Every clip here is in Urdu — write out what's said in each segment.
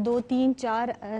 2, 3, 4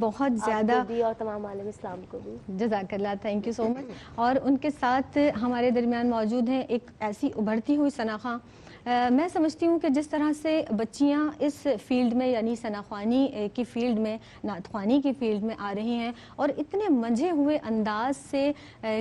بہت زیادہ بھی اور تمام عالم اسلام کو بھی. جزاک اللہ, تھینک یو سو مچ. اور ان کے ساتھ ہمارے درمیان موجود ہیں ایک ایسی ابھرتی ہوئی ثناخواں. میں سمجھتی ہوں کہ جس طرح سے بچیاں اس فیلڈ میں یعنی ثناخوانی کی فیلڈ میں, نعت خوانی کی فیلڈ میں آ رہی ہیں اور اتنے منجھے ہوئے انداز سے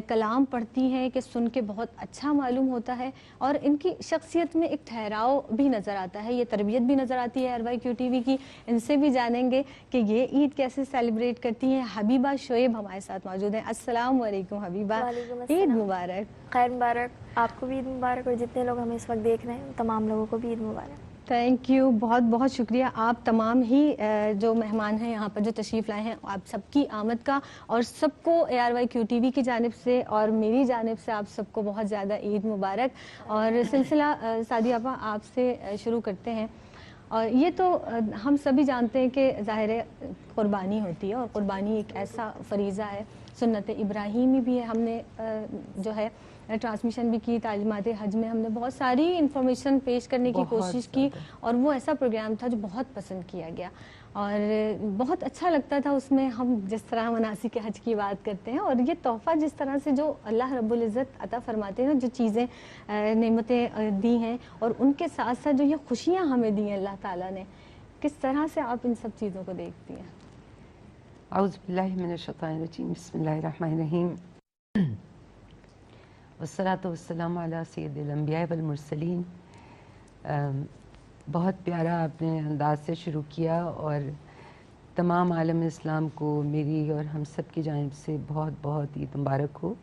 کلام پڑھتی ہیں کہ سن کے بہت اچھا معلوم ہوتا ہے, اور ان کی شخصیت میں ایک ٹھہراؤ بھی نظر آتا ہے, یہ تربیت بھی نظر آتی ہے RYQ TV کی. ان سے بھی جانیں گے کہ یہ عید کیسے سیلیبریٹ کرتی ہیں. حبیبہ شعیب ہمارے ساتھ موجود ہیں. السلام علیکم حبیبہ, عید مبارک. خیر مبارک, آپ کو بھی عید مبارک, اور جتنے لوگ ہمیں اس وقت دیکھ رہے ہیں تمام لوگوں کو بھی عید مبارک. تھینک یو, بہت بہت شکریہ. آپ تمام ہی جو مہمان ہیں یہاں پر جو تشریف لائے ہیں, آپ سب کی آمد کا, اور سب کو ARYQ TV کی جانب سے اور میری جانب سے آپ سب کو بہت زیادہ عید مبارک. اور سلسلہ سعدیہ آپا آپ سے شروع کرتے ہیں. اور یہ تو ہم سبھی جانتے ہیں کہ ظاہر قربانی ہوتی ہے, اور قربانی ایک ایسا فریضہ ہے, سنت ابراہیمی بھی ہے. ہم نے جو ہے ٹرانسمیشن بھی کی, تعلیمات حج میں ہم نے بہت ساری انفارمیشن پیش کرنے کی کوشش کی, اور وہ ایسا پروگرام تھا جو بہت پسند کیا گیا, اور بہت اچھا لگتا تھا اس میں ہم جس طرح مناسک حج کی بات کرتے ہیں, اور یہ تحفہ جس طرح سے جو اللہ رب العزت عطا فرماتے ہیں, جو چیزیں نعمتیں دی ہیں, اور ان کے ساتھ ساتھ جو یہ خوشیاں ہمیں دی ہیں اللہ تعالیٰ نے, کس طرح سے آپ ان سب چیزوں کو دیکھتی ہیں؟ اعوذ باللہ من الشیطان الرجیم, بسم اللہ الرحمن الرحیم, والصلاة والسلام علی سید الانبیاء والمرسلین. بہت پیارا آپ نے انداز سے شروع کیا, اور تمام عالم اسلام کو میری اور ہم سب کی جانب سے بہت بہت عید مبارک ہو.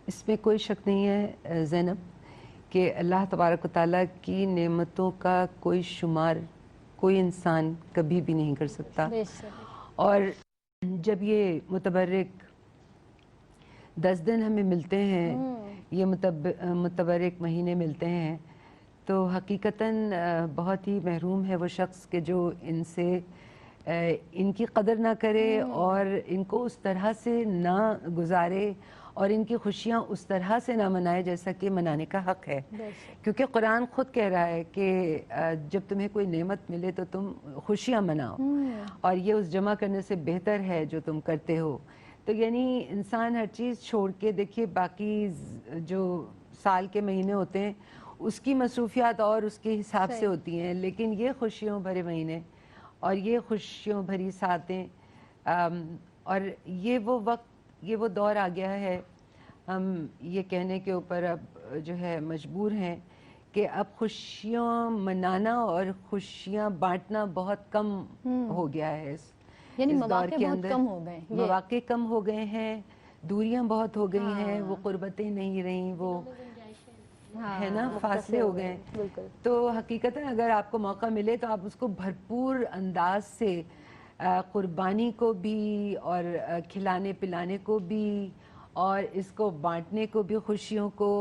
اس میں کوئی شک نہیں ہے زینب کہ اللہ تبارک و تعالیٰ کی نعمتوں کا کوئی شمار کوئی انسان کبھی بھی نہیں کر سکتا. اور جب یہ متبرک 10 دن ہمیں ملتے ہیں, یہ متبرک مہینے ملتے ہیں, تو حقیقتاً بہت ہی محروم ہے وہ شخص کہ جو ان سے ان کی قدر نہ کرے, اور ان کو اس طرح سے نہ گزارے, اور ان کی خوشیاں اس طرح سے نہ منائے جیسا کہ منانے کا حق ہے. کیونکہ قرآن خود کہہ رہا ہے کہ جب تمہیں کوئی نعمت ملے تو تم خوشیاں مناؤ, اور یہ اس جمع کرنے سے بہتر ہے جو تم کرتے ہو. تو یعنی انسان ہر چیز چھوڑ کے, دیکھیے باقی جو سال کے مہینے ہوتے ہیں اس کی مصروفیات اور اس کے حساب سے ہوتی ہیں, لیکن یہ خوشیوں بھرے مہینے اور یہ خوشیوں بھری ساتیں, اور یہ وہ وقت, یہ وہ دور آ گیا ہے, ہم یہ کہنے کے اوپر اب جو ہے مجبور ہیں کہ اب خوشیاں منانا اور خوشیاں بانٹنا بہت کم ہو گیا ہے. یعنی مواقع بہت کم ہو گئے, مواقع کم ہو گئے ہیں, دوریاں بہت ہو گئی ہیں, وہ قربتیں نہیں رہیں, وہ ہے نا فاصلے ہو گئے. تو حقیقتاً اگر آپ کو موقع ملے تو آپ اس کو بھرپور انداز سے قربانی کو بھی, اور کھلانے پلانے کو بھی, اور اس کو بانٹنے کو بھی, خوشیوں کو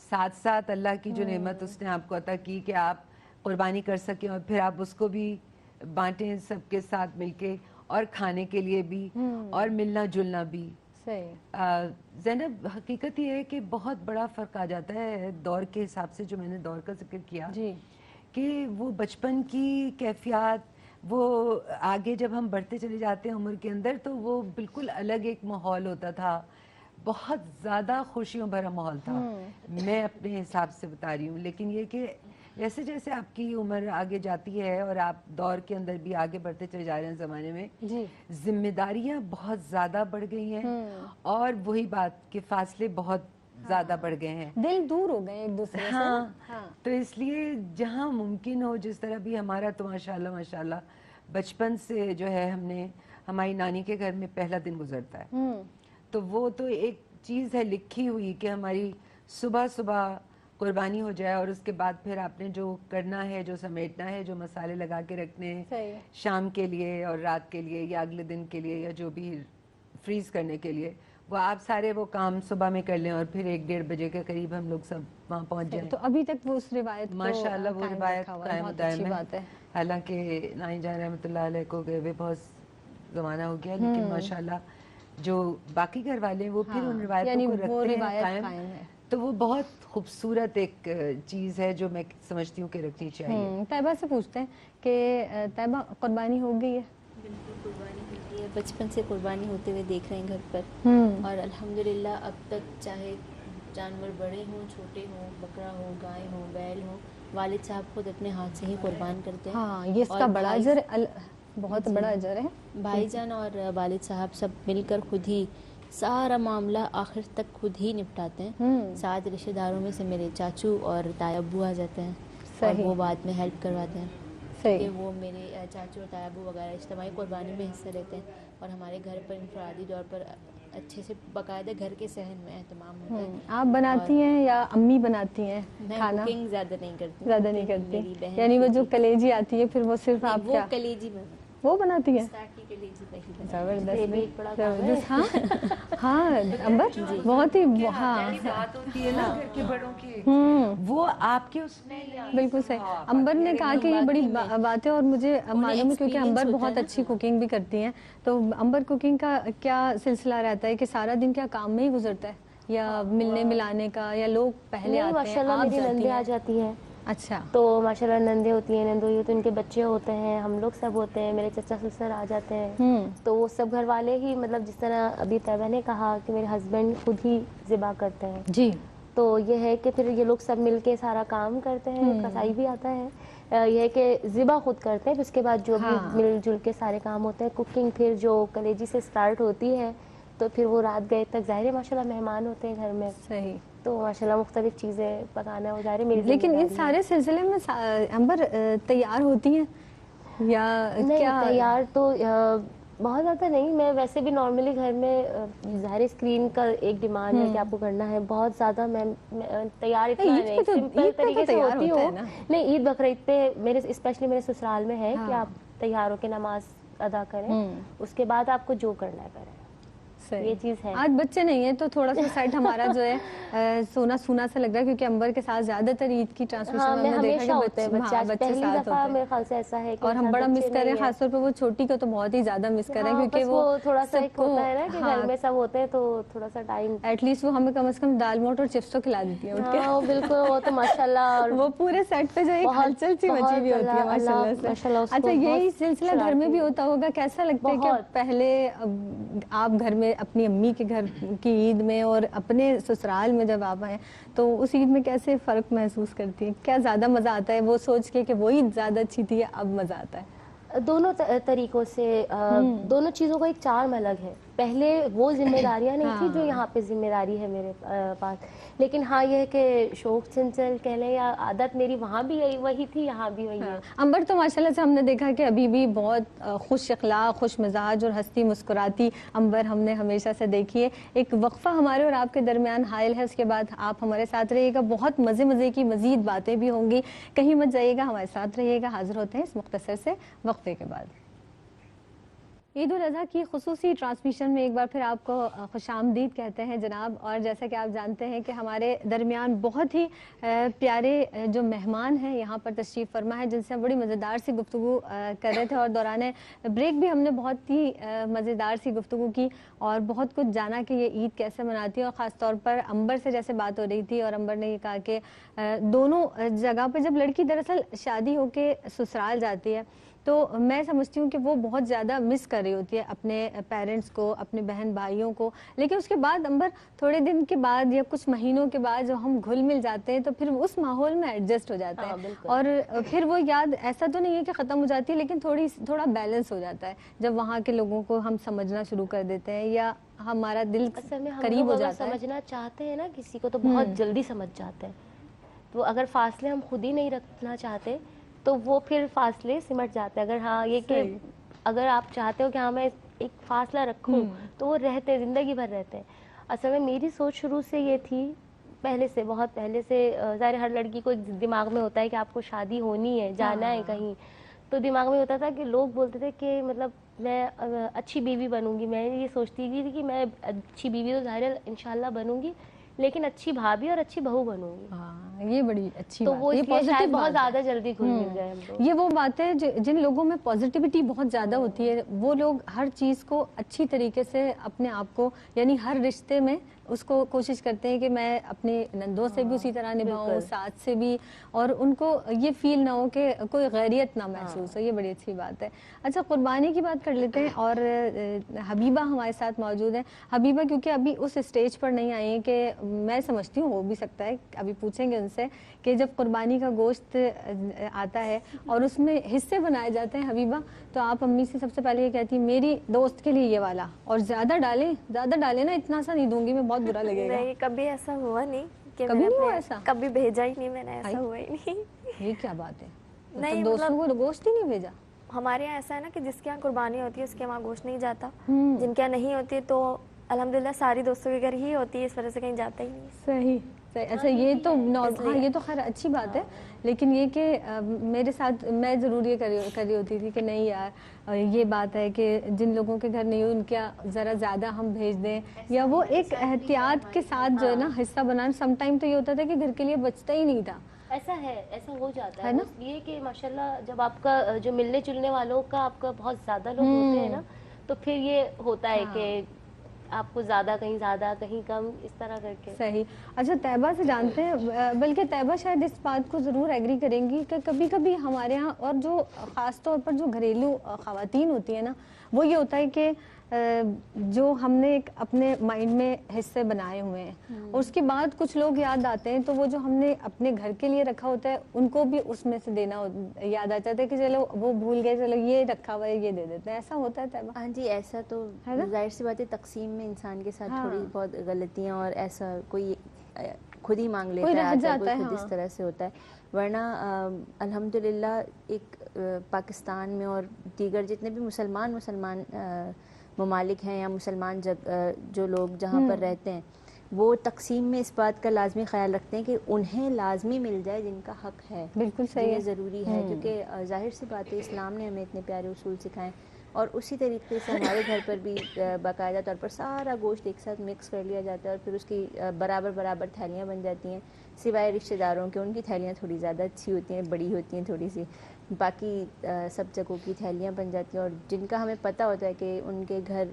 ساتھ ساتھ اللہ کی جو نعمت اس نے آپ کو عطا کی کہ آپ قربانی کر سکیں اور پھر آپ اس کو بھی بانٹیں سب کے ساتھ مل کے, اور کھانے کے لیے بھی, اور ملنا جلنا بھی. زینب حقیقت یہ ہے کہ بہت بڑا فرق آ جاتا ہے دور کے حساب سے, جو میں نے دور کا ذکر کیا کہ وہ بچپن کی کیفیات, وہ آگے جب ہم بڑھتے چلے جاتے ہیں عمر کے اندر تو وہ بالکل الگ ایک ماحول ہوتا تھا, بہت زیادہ خوشیوں بھرا ماحول تھا. میں اپنے حساب سے بتا رہی ہوں, لیکن یہ کہ جیسے جیسے آپ کی عمر آگے جاتی ہے اور آپ دور کے اندر بھی آگے بڑھتے چلے جا رہے ہیں زمانے میں, ذمہ داریاں بہت زیادہ بڑھ گئی ہیں, اور وہی بات کہ فاصلے بہت زیادہ بڑھ گئے ہیں, دل دور ہو گئے ایک دوسرے سے. تو اس لیے جہاں ممکن ہو, جس طرح بھی ہمارا تو ماشاءاللہ بچپن سے جو ہے ہم نے, ہماری نانی کے گھر میں پہلا دن گزرتا ہے, تو وہ تو ایک چیز ہے لکھی ہوئی کہ ہماری صبح صبح قربانی ہو جائے, اور اس کے بعد پھر آپ نے جو کرنا ہے, جو سمیٹنا ہے, جو مسالے لگا کے رکھنے ہیں شام کے لیے اور رات کے لیے یا اگلے دن کے لیے یا جو بھی فریز کرنے کے لیے, وہ آپ سارے وہ کام صبح میں کر لیں, اور پھر 1-1:30 بجے کے قریب ہم لوگ سب وہاں پہنچ جائیں. تو ابھی تک وہ اس روایت ماشاءاللہ وہ روایت قائم دائم ہے. حالانکہ نانی جان رحمۃ اللہ علیہ کو گئے ہوئے بہت زمانہ ہو گیا, لیکن ماشاءاللہ جو باقی گھر والے ہیں وہ پھر ان روایتوں کو رکھتے ہیں قائم, تو وہ بہت خوبصورت ایک چیز ہے جو میں سمجھتی ہوں کہ رکھنی چاہیے. طیبہ سے پوچھتے ہیں کہ طیبہ قربانی ہو گئی ہے؟ بالکل قربانی ہوتی ہے، بچپن سے قربانی ہوتے ہوئے دیکھ رہے ہیں گھر پر، اور الحمدللہ اب تک چاہے جانور بڑے ہوں چھوٹے ہوں، بکرا ہو گائے ہو بیل ہو، والد صاحب خود اپنے ہاتھ سے ہی قربان کرتے ہیں. ہاں یہ اس کا بڑا اجر ہے، بہت بڑا اجر ہے. بھائی جان اور والد صاحب سب مل کر خود ہی سارا معاملہ آخر تک خود ہی نپٹاتے ہیں. ساتھ رشتہ داروں میں سے میرے چاچو اور تایا ابو آ جاتے ہیں اور وہ بعد میں ہیلپ کرواتے ہیں کہ وہ میرے چاچو اور تایا ابو وغیرہ اجتماعی قربانی میں حصہ لیتے ہیں، اور ہمارے گھر پر انفرادی طور پر اچھے سے باقاعدہ گھر کے صحن میں اہتمام ہوتا ہے. آپ بناتی ہیں یا امی بناتی ہیں کھانا؟ کوکنگ زیادہ نہیں کرتی، زیادہ نہیں کرتی، یعنی وہ جو کلیجی آتی ہے پھر وہ صرف آپ وہ کلیجی میں وہ بناتی ہیں؟ زبردست. ہاں ہاں امبر بہت ہی بات ہوتی ہے نا گھر کے بڑوں کی، وہ آپ کے اس میں بالکل صحیح. امبر نے کہا کہ یہ بڑی بات ہے، اور مجھے معلوم ہے کیونکہ امبر بہت اچھی کوکنگ بھی کرتی ہیں. تو امبر کوکنگ کا کیا سلسلہ رہتا ہے کہ سارا دن کیا کام میں ہی گزرتا ہے یا ملنے ملانے کا، یا لوگ پہلے آتے ہیں ماشاءاللہ میری نندیں آ جاتی ہیں. اچھا. تو ماشاءاللہ نندیں ہوتی ہیں، نندوئی ہوتی ہیں، ان کے بچے ہوتے ہیں، ہم لوگ سب ہوتے ہیں، میرے چچا سسر آ جاتے ہیں. تو وہ سب گھر والے ہی، مطلب جس طرح ابھی طیبہ نے کہا کہ میرے ہسبینڈ خود ہی ذبح کرتے ہیں، جی. تو یہ ہے کہ پھر یہ لوگ سب مل کے سارا کام کرتے ہیں. کسائی بھی آتا ہے، یہ ہے کہ ذبح خود کرتے ہیں، اس کے بعد جو بھی مل جل کے سارے کام ہوتے ہیں. کوکنگ پھر جو کلیجی سے سٹارٹ ہوتی ہے تو پھر وہ رات گئے تک. ظاہر ہے ماشاءاللہ مہمان ہوتے ہیں گھر میں، صحیح. تو ماشاءاللہ مختلف چیزیں پکانا ہو. ظاہر ہے میری لیکن ان سارے سلسلے میں امبر تیار ہوتی ہیں یا نہیں کیا؟ تیار تو بہت زیادہ نہیں. میں ویسے بھی نارملی گھر میں ظاہر اسکرین کا ایک ڈیمانڈ ہے کہ آپ کو کرنا ہے. بہت زیادہ میں تیار اتنا نہیں، سمپل طریقے سے ہوتی ہوں. نہیں عید بقرعید پہ میرے اسپیشلی میرے سسرال میں ہے کہ آپ تیار ہو کے نماز ادا کریں، اس کے بعد آپ کو جو کرنا ہے کریں. یہ چیز ہے. آج بچے نہیں ہیں تو تھوڑا سا سیٹ ہمارا جو ہے سونا سونا سا لگ رہا ہے، کیونکہ امبر کے ساتھ زیادہ تر عید کی ٹرانسمیشن میں ہمیشہ ہوتے ہیں بچے. پہلی دفعہ میرے خیال سے ایسا ہے کہ اور ہم بڑا مس کر رہے ہیں، خاص طور پہ وہ چھوٹی کو تو بہت ہی زیادہ مس کر رہے ہیں، کیونکہ وہ تھوڑا سا ایک ہوتا ہے نا کہ گھر میں سب ہوتے ہیں تو تھوڑا سا ٹائم ایٹ لیسٹ وہ ہمیں کم از کم دال موٹ اور چپس تو کھلا دیتی ہیں. ہاں بالکل، وہ تو ماشاءاللہ وہ پورے سیٹ پہ جو ایک ہلچل سی مچی ہوئی ہوتی ہے ماشاءاللہ سے. اچھا یہی سلسلہ گھر میں بھی ہوتا ہوگا، کیسا لگتا ہے کہ پہلے آپ گھر میں اپنی امی کے گھر کی عید میں اور اپنے سسرال میں جب آپ آئیں تو اس عید میں کیسے فرق محسوس کرتی ہیں؟ کیا زیادہ مزہ آتا ہے وہ سوچ کے کہ وہ عید زیادہ اچھی تھی، اب مزہ آتا ہے؟ دونوں طریقوں سے. دونوں چیزوں کا ایک چارم الگ ہے. پہلے وہ ذمہ داریاں نہیں تھی جو یہاں پہ ذمہ داری ہے میرے پاس. لیکن ہاں یہ ہے کہ شوق چنچل کہہ لیں یا عادت میری وہاں بھی وہی تھی، یہاں بھی وہی ہے. امبر تو ماشاءاللہ سے ہم نے دیکھا کہ ابھی بھی بہت خوش اخلاق، خوش مزاج اور ہنستی مسکراتی امبر ہم نے ہمیشہ سے دیکھی ہے. ایک وقفہ ہمارے اور آپ کے درمیان حائل ہے، اس کے بعد آپ ہمارے ساتھ رہیے گا. بہت مزے کی مزید باتیں بھی ہوں گی، کہیں مت جائیے گا، ہمارے ساتھ رہیے گا. حاضر ہوتے ہیں اس مختصر سے وقفے کے بعد. عید الاضحیٰ کی خصوصی ٹرانسمیشن میں ایک بار پھر آپ کو خوش آمدید کہتے ہیں جناب. اور جیسا کہ آپ جانتے ہیں کہ ہمارے درمیان بہت ہی پیارے جو مہمان ہیں یہاں پر تشریف فرما ہے، جن سے ہم بڑی مزیدار سی گفتگو کر رہے تھے، اور دوران بریک بھی ہم نے بہت ہی مزیدار سی گفتگو کی اور بہت کچھ جانا کہ یہ عید کیسے مناتی ہے. اور خاص طور پر امبر سے جیسے بات ہو رہی تھی اور امبر نے یہ کہا کہ دونوں جگہ پہ جب لڑکی دراصل شادی ہو کے سسرال جاتی ہے تو میں سمجھتی ہوں کہ وہ بہت زیادہ مس کر رہی ہوتی ہے اپنے پیرنٹس کو، اپنے بہن بھائیوں کو. لیکن اس کے بعد امبر تھوڑے دن کے بعد یا کچھ مہینوں کے بعد جب ہم گھل مل جاتے ہیں تو پھر اس ماحول میں ایڈجسٹ ہو جاتے ہیں، اور پھر وہ یاد ایسا تو نہیں ہے کہ ختم ہو جاتی ہے، لیکن تھوڑا بیلنس ہو جاتا ہے جب وہاں کے لوگوں کو ہم سمجھنا شروع کر دیتے ہیں یا ہمارا دل قریب ہو جاتا ہے. سمجھنا چاہتے ہیں نا کسی کو تو بہت جلدی سمجھ جاتے ہیں. تو اگر فاصلے ہم خود ہی نہیں رکھنا چاہتے تو وہ پھر فاصلے سمٹ جاتے ہیں. اگر ہاں یہ کہ اگر آپ چاہتے ہو کہ ہاں میں ایک فاصلہ رکھوں تو وہ رہتے زندگی بھر رہتے ہیں. اصل میں میری سوچ شروع سے یہ تھی، پہلے سے بہت پہلے سے. ظاہر ہر لڑکی کو ایک دماغ میں ہوتا ہے کہ آپ کو شادی ہونی ہے، جانا ہے کہیں، تو دماغ میں ہوتا تھا کہ لوگ بولتے تھے کہ مطلب میں اچھی بیوی بنوں گی. میں یہ سوچتی تھی کہ میں اچھی بیوی تو ظاہر انشاءاللہ بنوں گی، لیکن اچھی بھابھی اور اچھی بہو بنوں گی. یہ بڑی اچھی تو بات وہ ہے، یہ اس لیے شاید پازیٹیو بہت بات ہے۔ زیادہ جلدی گھل مل گئے ہم لوگ۔ یہ وہ بات ہے جن لوگوں میں پازیٹیوٹی بہت زیادہ ہوتی ہے، وہ لوگ ہر چیز کو اچھی طریقے سے اپنے آپ کو، یعنی ہر رشتے میں اس کو کوشش کرتے ہیں کہ میں اپنے نندوں سے بھی اسی طرح نبھاؤں، ساتھ سے بھی، اور ان کو یہ فیل نہ ہو کہ کوئی غیریت نہ محسوس ہو۔ یہ بڑی اچھی بات ہے۔ اچھا، قربانی کی بات کر لیتے ہیں، اور حبیبہ ہمارے ساتھ موجود ہیں۔ حبیبہ کیونکہ ابھی اس اسٹیج پر نہیں آئی ہیں کہ میں سمجھتی ہوں ہو بھی سکتا ہے، ابھی پوچھیں گے ان سے کہ جب قربانی کا گوشت آتا ہے اور اس میں حصے بنائے جاتے ہیں حبیبہ، تو آپ امی سے سب سے پہلے یہ کہتی ہیں میری دوست کے لیے یہ والا، اور زیادہ ڈالیں نا، اتنا سا نہیں دوں گی میں، بہت برا لگے گا۔ نہیں، کبھی ایسا ہوا نہیں کہ کبھی نہیں ہوا ایسا؟ کبھی بھیجا ہی نہیں میں نے، ایسا ہوا ہی نہیں۔ یہ کیا بات ہے؟ نہیں، دوستوں کو گوشت ہی نہیں بھیجا؟ ہمارے یہاں ایسا ہے نا کہ جس کے یہاں قربانی ہوتی ہے اس کے وہاں گوشت نہیں جاتا، جن کے یہاں نہیں ہوتی ہے تو الحمدللہ ساری دوستوں کے گھر ہی ہوتی ہے، اس وجہ سے کہیں جاتا ہی نہیں۔ صحیح۔ اچھا، یہ تو ہاں، یہ تو خیر اچھی بات ہے، لیکن یہ کہ میرے ساتھ میں ضرور یہ کری ہوتی تھی کہ نہیں یار، یہ بات ہے کہ جن لوگوں کے گھر نہیں ہو ان کے ذرا زیادہ ہم بھیج دیں، یا وہ ایک احتیاط کے ساتھ جو ہے نا حصہ بنانا۔ سم ٹائم تو یہ ہوتا تھا کہ گھر کے لیے بچتا ہی نہیں تھا۔ ایسا ہے، ایسا ہو جاتا ہے اس لیے کہ ماشاءاللہ جب آپ کا جو ملنے جلنے والوں کا آپ کا بہت زیادہ لوگ ہوتے ہیں نا، تو پھر یہ ہوتا ہے کہ آپ کو زیادہ کہیں کم، اس طرح کر کے۔ صحیح۔ اچھا، طیبہ سے جانتے ہیں، بلکہ طیبہ شاید اس بات کو ضرور ایگری کریں گی کہ کبھی کبھی ہمارے ہاں، اور جو خاص طور پر جو گھریلو خواتین ہوتی ہیں نا، وہ یہ ہوتا ہے کہ جو ہم نے ایک اپنے مائنڈ میں حصے بنائے ہوئے ہیں، اور اس کے بعد کچھ لوگ یاد آتے ہیں، تو وہ جو ہم نے اپنے گھر کے لیے رکھا ہوتا ہے ان کو بھی اس میں سے دینا یاد آ جاتا ہے کہ چلو وہ بھول گئے، چلو یہ رکھا ہوا ہے یہ دے دیتے ہیں۔ ایسا ہوتا ہے طیبہ؟ ہاں جی، ایسا تو ظاہر سی بات ہے، تقسیم میں انسان کے ساتھ تھوڑی بہت غلطیاں، اور ایسا کوئی خود ہی مانگ لیتا ہے، آتا ہے کوئی خود اس طرح سے ہوتا ہے، ورنہ الحمدللہ ایک پاکستان میں اور دیگر جتنے بھی مسلمان ممالک ہیں یا مسلمان جو لوگ جہاں پر رہتے ہیں، وہ تقسیم میں اس بات کا لازمی خیال رکھتے ہیں کہ انہیں لازمی مل جائے جن کا حق ہے، بالکل صحیح ہے، ضروری ہے، کیونکہ ظاہر سی بات ہے اسلام نے ہمیں اتنے پیارے اصول سکھائے، اور اسی طریقے سے ہمارے گھر پر بھی باقاعدہ طور پر سارا گوشت ایک ساتھ مکس کر لیا جاتا ہے، اور پھر اس کی برابر تھیلیاں بن جاتی ہیں، سوائے رشتہ داروں کے، ان کی تھیلیاں تھوڑی زیادہ اچھی ہوتی ہیں، بڑی ہوتی ہیں تھوڑی سی، باقی سب جگہوں کی تھیلیاں بن جاتی ہیں، اور جن کا ہمیں پتہ ہوتا ہے کہ ان کے گھر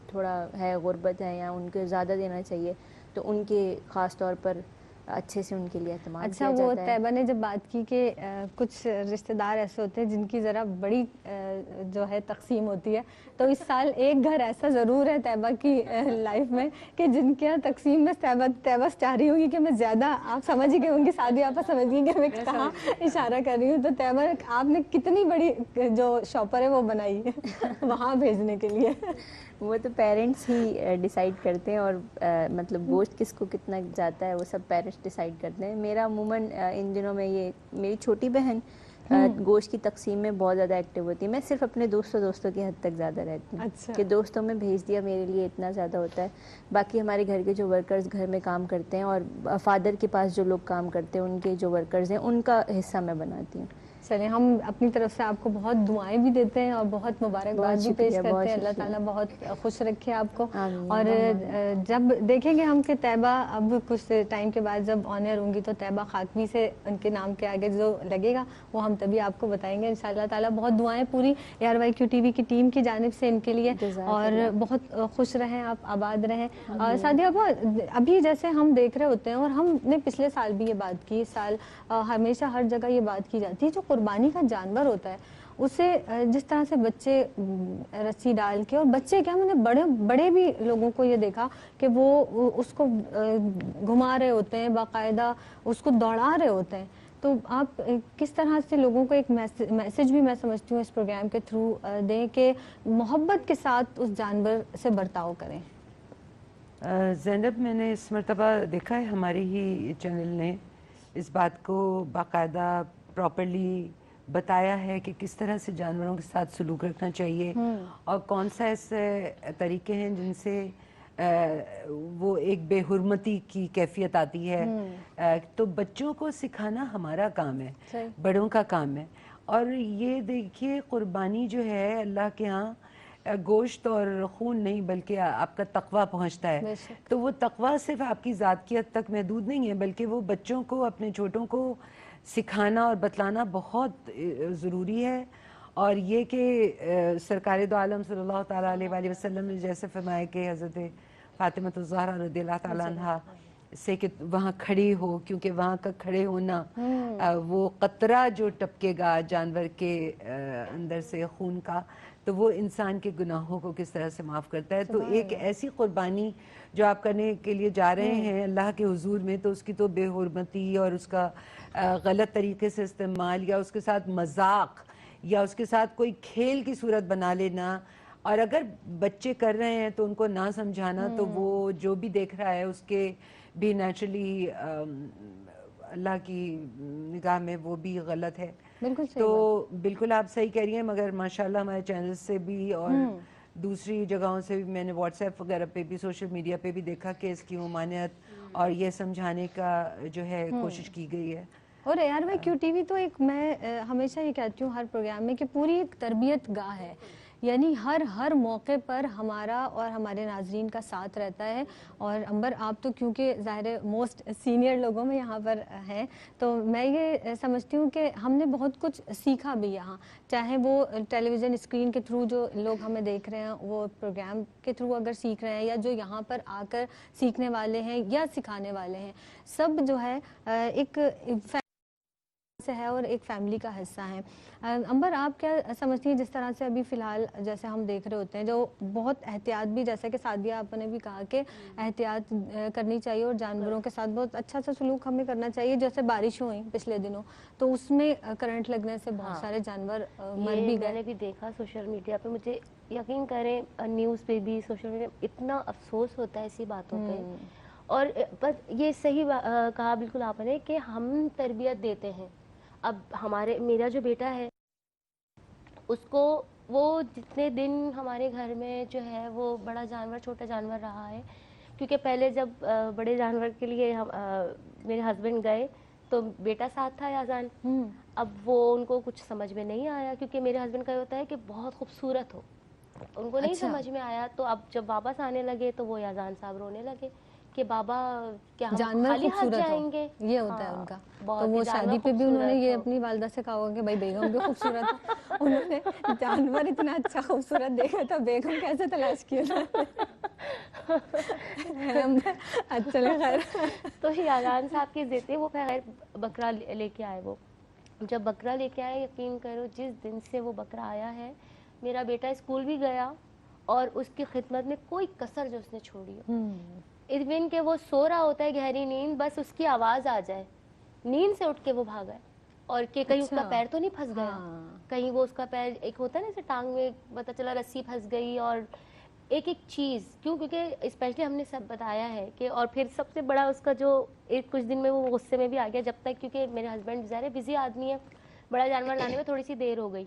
تھوڑا ہے، غربت ہے، یا ان کو زیادہ دینا چاہیے، تو ان کے خاص طور پر اچھے سے ان کے لیے اہتمام کیا جاتا ہے۔ اچھا، وہ طیبہ نے جب بات کی کہ کچھ رشتہ دار ایسے ہوتے ہیں جن کی ذرا بڑی جو ہے تقسیم ہوتی ہے، تو اس سال ایک گھر ایسا ضرور ہے طیبہ کی لائف میں کہ جن کے تقسیم میں طیبہ چاہ رہی ہوگی کہ میں زیادہ، آپ سمجھ ہی گئے ہوں گی، سعدیہ آپا سمجھ گئی کہ میں کہاں اشارہ کر رہی ہوں، تو طیبہ آپ نے کتنی بڑی جو شاپر ہے وہ بنائی ہے وہاں بھیجنے کے لیے؟ وہ تو پیرنٹس ہی ڈیسائیڈ کرتے ہیں، اور مطلب گوشت کس کو کتنا جاتا ہے وہ سب پیرنٹس ڈیسائیڈ کرتے ہیں۔ میرا عموماً ان دنوں میں یہ میری چھوٹی بہن گوشت کی تقسیم میں بہت زیادہ ایکٹیو ہوتی ہے، میں صرف اپنے دوستوں کی حد تک زیادہ رہتی ہوں کہ دوستوں میں بھیج دیا، میرے لیے اتنا زیادہ ہوتا ہے، باقی ہمارے گھر کے جو ورکرز گھر میں کام کرتے ہیں، اور فادر کے پاس جو لوگ کام کرتے ہیں ان کے جو ورکرز ہیں ان کا حصہ میں بناتی ہوں۔ چلیں، ہم اپنی طرف سے آپ کو بہت دعائیں بھی دیتے ہیں اور بہت مبارکباد بھی پیش کرتے ہیں، اللہ تعالیٰ بہت خوش رکھے آپ کو، اور جب دیکھیں گے ہم کہ طیبہ اب کچھ ٹائم کے بعد جب آنر ہوں گی تو طیبہ خاتمی سے ان کے نام کے آگے جو لگے گا وہ ہم تبھی آپ کو بتائیں گے انشاءاللہ تعالیٰ۔ بہت دعائیں پوری ARYQ TV کی ٹیم کی جانب سے ان کے لیے، اور بہت خوش رہیں آپ، آباد رہیں۔ سعدیہ آپا، ابھی جیسے ہم دیکھ رہے ہوتے ہیں، اور ہم نے پچھلے سال بھی یہ بات کی، اس سال ہمیشہ ہر جگہ یہ بات کی جاتی ہے، جو قربانی کا جانور ہوتا ہے اسے جس طرح سے بچے رسی ڈال کے، اور بچے کیا، میں نے بڑے بھی لوگوں کو یہ دیکھا کہ وہ اس کو گھما رہے ہوتے ہیں، باقاعدہ اس کو دوڑا رہے ہوتے ہیں، تو آپ کس طرح سے لوگوں کو ایک میسج بھی میں سمجھتی ہوں اس پروگرام کے تھرو دیں کہ محبت کے ساتھ اس جانور سے برتاؤ کریں؟ زینب، میں نے اس مرتبہ دیکھا ہے ہماری ہی چینل نے اس بات کو باقاعدہ پراپرلی بتایا ہے کہ کس طرح سے جانوروں کے ساتھ سلوک رکھنا چاہیے، اور کون سا ایسے طریقے ہیں جن سے وہ ایک بے حرمتی کی کیفیت آتی ہے، تو بچوں کو سکھانا ہمارا کام ہے، بڑوں کا کام ہے۔ اور یہ دیکھیے، قربانی جو ہے اللہ کے ہاں گوشت اور خون نہیں بلکہ آپ کا تقویٰ پہنچتا ہے. تو وہ تقویٰ صرف آپ کی ذات کی حد تک محدود نہیں ہے بلکہ وہ بچوں کو, اپنے چھوٹوں کو سکھانا اور بتلانا بہت ضروری ہے. اور یہ کہ سرکار دو عالم صلی اللہ تعالیٰ علیہ وآلہ وسلم نے جیسے فرمایا کہ حضرت فاطمہ الزہرا رضی اللہ تعالیٰ عنہا سے کہ وہاں کھڑی ہو, کیونکہ وہاں کا کھڑے ہونا وہ قطرہ جو ٹپکے گا جانور کے اندر سے خون کا, تو وہ انسان کے گناہوں کو کس طرح سے معاف کرتا ہے. تو ایک ایسی قربانی جو آپ کرنے کے لیے جا رہے ہیں اللہ کے حضور میں, تو اس کی تو بے حرمتی اور اس کا غلط طریقے سے استعمال یا اس کے ساتھ مذاق یا اس کے ساتھ کوئی کھیل کی صورت بنا لینا, اور اگر بچے کر رہے ہیں تو ان کو نہ سمجھانا, تو وہ جو بھی دیکھ رہا ہے اس کے بھی نیچرلی اللہ کی نگاہ میں وہ بھی غلط ہے. بالکل تو بالکل آپ صحیح کہہ رہی ہیں, مگر ماشاءاللہ ہمارے چینل سے بھی اور دوسری جگہوں سے بھی میں نے واٹس ایپ وغیرہ پہ بھی سوشل میڈیا پہ بھی دیکھا کہ اس کی ممانعت اور یہ سمجھانے کا جو ہے کوشش کی گئی ہے. اور یار بھائی کیو ٹی وی تو ایک, میں ہمیشہ یہ کہتی ہوں ہر پروگرام میں کہ پوری ایک تربیت گاہ ہے, یعنی ہر موقع پر ہمارا اور ہمارے ناظرین کا ساتھ رہتا ہے. اور امبر آپ تو کیونکہ ظاہر موسٹ سینئر لوگوں میں یہاں پر ہیں, تو میں یہ سمجھتی ہوں کہ ہم نے بہت کچھ سیکھا بھی یہاں, چاہے وہ ٹیلی ویژن اسکرین کے تھرو جو لوگ ہمیں دیکھ رہے ہیں وہ پروگرام کے تھرو اگر سیکھ رہے ہیں, یا جو یہاں پر آ کر سیکھنے والے ہیں یا سکھانے والے ہیں, سب جو ہے ایک سے ہے اور ایک فیملی کا حصہ ہے. امبر آپ کیا سمجھتی ہیں, جس طرح سے ابھی فی الحال جیسے ہم دیکھ رہے ہوتے ہیں جو بہت احتیاط بھی, جیسے کہ سعدیہ آپ نے بھی کہا کہ احتیاط کرنی چاہیے اور جانوروں کے ساتھ بہت اچھا سا سلوک ہمیں کرنا چاہیے, جیسے بارش ہوئی پچھلے دنوں تو اس میں کرنٹ لگنے سے بہت سارے جانور مر بھی گئے. میں نے بھی دیکھا سوشل میڈیا پہ, مجھے یقین کریں نیوز پہ بھی سوشل میڈیا اتنا افسوس ہوتا ہے ایسی باتوں پہ. اور بس یہ صحیح کہا بالکل آپ نے کہ ہم تربیت دیتے ہیں. اب میرا جو بیٹا ہے اس کو وہ جتنے دن ہمارے گھر میں جو ہے وہ بڑا جانور چھوٹا جانور رہا ہے, کیونکہ پہلے جب بڑے جانور کے لیے میرے ہسبینڈ گئے تو بیٹا ساتھ تھا یازان. اب وہ ان کو کچھ سمجھ میں نہیں آیا, کیونکہ میرے ہسبینڈ کا یہ ہوتا ہے کہ بہت خوبصورت ہو, ان کو نہیں سمجھ میں آیا. تو اب جب واپس آنے لگے تو وہ یازان صاحب رونے لگے کہ بابا کیا ہم خالی ہاتھ جائیں گے. یہ ہوتا ہے ان کا. تو وہ شادی پہ بھی انہوں نے یہ اپنی والدہ سے کہا ہوگا کہ بھائی بیگم بھی خوبصورت ہے, انہوں نے جانور اتنا اچھا خوبصورت دیکھا تھا, بیگم کیسے تلاش کیا تھا. اچھا خیر. تو یازان صاحب کی ضد وہ خیر بکرا لے کے آئے. وہ جب بکرا لے کے آئے, یقین کرو جس دن سے وہ بکرا آیا ہے میرا بیٹا اسکول بھی گیا اور اس کی خدمت میں کوئی کسر جو اس نے چھوڑی ہو. ایون کہ وہ سو رہا ہوتا ہے گہری نیند, بس اس کی آواز آ جائے نیند سے اٹھ کے وہ بھاگا ہے, اور کہ کہیں اس کا پیر تو نہیں پھنس گیا, کہیں وہ اس کا پیر ایک ہوتا ہے نا جیسے ٹانگ میں پتہ چلا رسی پھنس گئی, اور ایک چیز کیونکہ اسپیشلی ہم نے سب بتایا ہے کہ, اور پھر سب سے بڑا اس کا جو ایک کچھ دن میں وہ غصے میں بھی آ گیا, جب تک کیونکہ میرے ہسبینڈ ظاہر بزی آدمی ہے, بڑا جانور لانے میں تھوڑی سی دیر ہو گئی.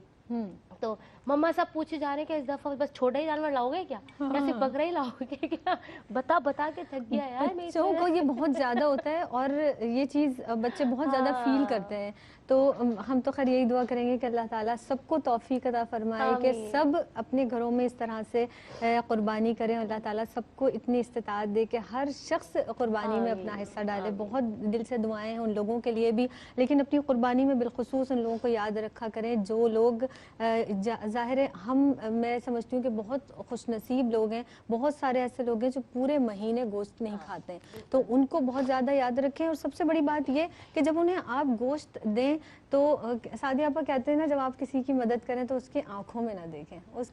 تو مما سب پوچھے جا رہے ہیں کہ اس دفعہ بس چھوٹا ہی جانور لاؤ گے کیا, یا صرف بکرا ہی لاؤ گے کیا, بتا کے تھک گیا یار. بچوں کو یہ بہت زیادہ ہوتا ہے, اور یہ چیز بچے بہت زیادہ فیل کرتے ہیں. تو ہم تو خیر یہی دعا کریں گے کہ اللہ تعالیٰ سب کو توفیق عطا فرمائے کہ سب اپنے گھروں میں اس طرح سے قربانی کریں. اللہ تعالیٰ سب کو اتنی استطاعت دے کہ ہر شخص قربانی میں اپنا حصہ ڈالے. بہت دل سے دعائیں ہیں ان لوگوں کے لیے بھی, لیکن اپنی قربانی میں بالخصوص ان لوگوں کو یاد رکھا کریں جو لوگ ظاہر ہے میں سمجھتی ہوں کہ بہت خوش نصیب لوگ ہیں, بہت سارے ایسے لوگ ہیں جو پورے مہینے گوشت نہیں کھاتے ہیں, تو ان کو بہت زیادہ یاد رکھیں. اور سب سے بڑی بات یہ کہ جب انہیں آپ گوشت دیں تو سعدیہ آپا کہتے ہیں نا, جب آپ کسی کی مدد کریں تو اس کی آنکھوں میں نہ دیکھیں, اس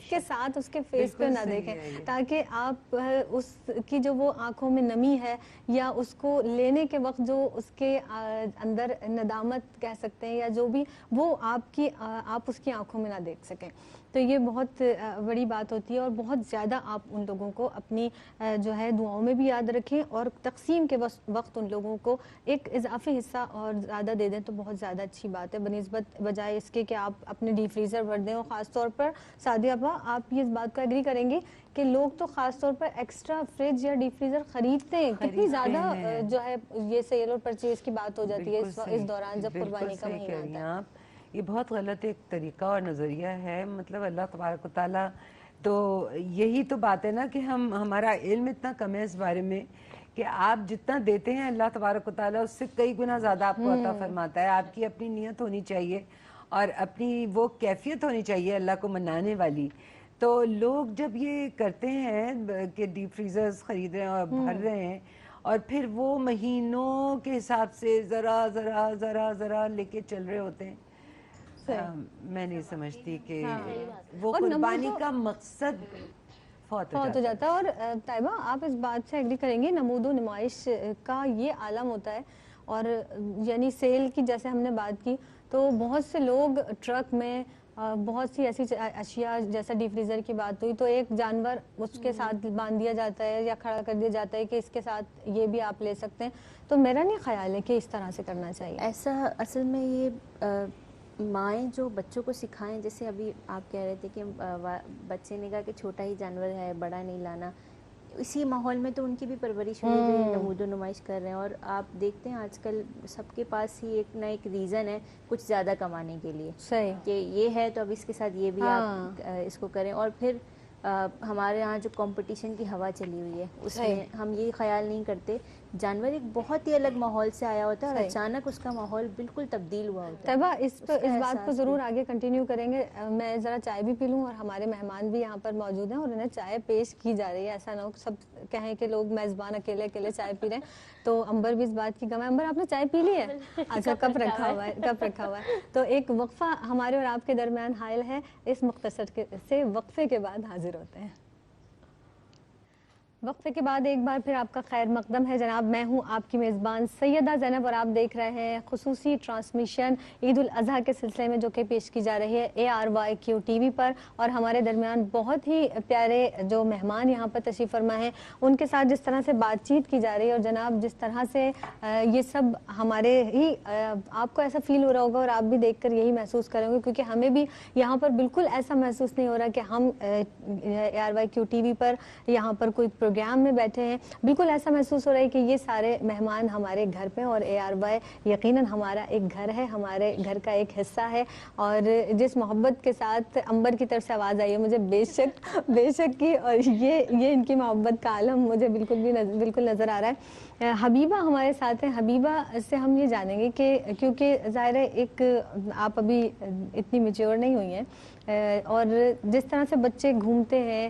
کے ساتھ اس کے فیس پہ نہ دیکھیں, تاکہ آپ اس کی جو وہ آنکھوں میں نمی ہے یا اس کو لینے کے وقت جو اس کے اندر ندامت کہہ سکتے ہیں یا جو بھی, وہ آپ اس کی آنکھوں میں نہ دیکھ سکیں. تو یہ بہت بڑی بات ہوتی ہے, اور بہت زیادہ آپ ان لوگوں کو اپنی جو ہے دعاؤں میں بھی یاد رکھیں, اور تقسیم کے وقت ان لوگوں کو ایک اضافی حصہ اور زیادہ دے دیں تو بہت زیادہ اچھی بات ہے, بنسبت بجائے اس کے کہ آپ اپنے ڈیپ فریزر بھر دیں. اور خاص طور پر سعدیہ ابا آپ یہ اس بات کو ایگری کریں گی کہ لوگ تو خاص طور پر ایکسٹرا فریج یا ڈیپ فریزر خریدتے ہیں, کتنی زیادہ جو ہے یہ سیل اور پرچیز کی بات ہو جاتی ہے اس دوران جب قربانی کا مہینہ آتا ہے. یہ بہت غلط ایک طریقہ اور نظریہ ہے. مطلب اللہ تبارک و تعالیٰ تو یہی تو بات ہے نا کہ ہمارا علم اتنا کم ہے اس بارے میں کہ آپ جتنا دیتے ہیں اللہ تبارک و تعالیٰ اس سے کئی گنا زیادہ آپ کو عطا فرماتا ہے. آپ کی اپنی نیت ہونی چاہیے اور اپنی وہ کیفیت ہونی چاہیے اللہ کو منانے والی. تو لوگ جب یہ کرتے ہیں کہ ڈیپ فریزرز خرید رہے ہیں اور بھر رہے ہیں اور پھر وہ مہینوں کے حساب سے ذرا ذرا ذرا ذرا لے کے چل رہے ہوتے ہیں, میں نہیں سمجھتی کہ وہ قربانی کا مقصد فوت ہو جاتا ہے. اور طیبہ آپ اس بات سے ایگری کریں گے, نمود و نمائش کا یہ عالم ہوتا ہے اور یعنی سیل کی جیسے ہم نے بات کی تو بہت سے لوگ ٹرک میں بہت سی ایسی اشیاء جیسا ڈیپ فریزر کی بات ہوئی تو ایک جانور اس کے ساتھ باندھ دیا جاتا ہے یا کھڑا کر دیا جاتا ہے کہ اس کے ساتھ یہ بھی آپ لے سکتے ہیں. تو میرا نہیں خیال ہے کہ اس طرح سے کرنا چاہیے. ایسا اصل میں یہ مائیں جو بچوں کو سکھائیں, جیسے ابھی آپ کہہ رہے تھے کہ بچے نے کہا کہ چھوٹا ہی جانور ہے بڑا نہیں لانا, اسی ماحول میں تو ان کی بھی پرورش ہوئی ہوئی ہے, نمود و نمائش کر رہے ہیں. اور آپ دیکھتے ہیں آج کل سب کے پاس ہی ایک نہ ایک ریزن ہے کچھ زیادہ کمانے کے لیے, صحیح کہ یہ ہے تو اب اس کے ساتھ یہ بھی آپ اس کو کریں. اور پھر ہمارے یہاں جو کمپٹیشن کی ہوا چلی ہوئی ہے اس میں ہم یہ خیال نہیں کرتے, جانور ایک بہت ہی الگ ماحول سے آیا ہوتا ہے اور اچانک اس کا ماحول بالکل تبدیل ہوا ہوتا ہے. طیبہ اس بات کو ضرور آگے کنٹینیو کریں گے. میں ذرا چائے بھی پی لوں اور ہمارے مہمان بھی یہاں پر موجود ہیں اور انہیں چائے پیش کی جا رہی ہے. ایسا نہ ہو سب کہیں کہ لوگ میزبان اکیلے اکیلے چائے پی رہے ہیں. تو امبر بھی اس بات کی گواہ ہے. امبر آپ نے چائے پی لی ہے؟ اچھا, کپ رکھا ہوا ہے. تو ایک وقفہ ہمارے اور آپ کے درمیان حائل ہے, اس مختصر سے وقفے کے بعد حاضر ہوتے ہیں. وقفے کے بعد ایک بار پھر آپ کا خیر مقدم ہے جناب. میں ہوں آپ کی میزبان سیدہ زینب اور آپ دیکھ رہے ہیں خصوصی ٹرانسمیشن عید الاضحیٰ کے سلسلے میں جو کہ پیش کی جا رہی ہے ARYQ ٹی وی پر. اور ہمارے درمیان بہت ہی پیارے جو مہمان یہاں پر تشریف فرما ہیں, ان کے ساتھ جس طرح سے بات چیت کی جا رہی ہے اور جناب جس طرح سے یہ سب ہمارے ہی آپ کو ایسا فیل ہو رہا ہوگا اور آپ بھی دیکھ کر یہی محسوس کریں گے, کیونکہ ہمیں بھی یہاں پر بالکل ایسا محسوس نہیں ہو رہا کہ ہم ARYQ ٹی وی پر یہاں پر کوئی پروگرام میں بیٹھے ہیں. بالکل ایسا محسوس ہو رہا ہے کہ یہ سارے مہمان ہمارے گھر پہ اور ARY یقیناً ہمارا ایک گھر ہے, ہمارے گھر کا ایک حصہ ہے. اور جس محبت کے ساتھ امبر کی طرف سے آواز آئی ہے مجھے بے شک کی, اور یہ ان کی محبت کا عالم مجھے بالکل نظر آ رہا ہے. حبیبہ ہمارے ساتھ ہیں. حبیبہ سے ہم یہ جانیں گے کہ کیونکہ ظاہر ہے ایک آپ ابھی اتنی میچور نہیں ہوئی ہیں اور جس طرح سے بچے گھومتے ہیں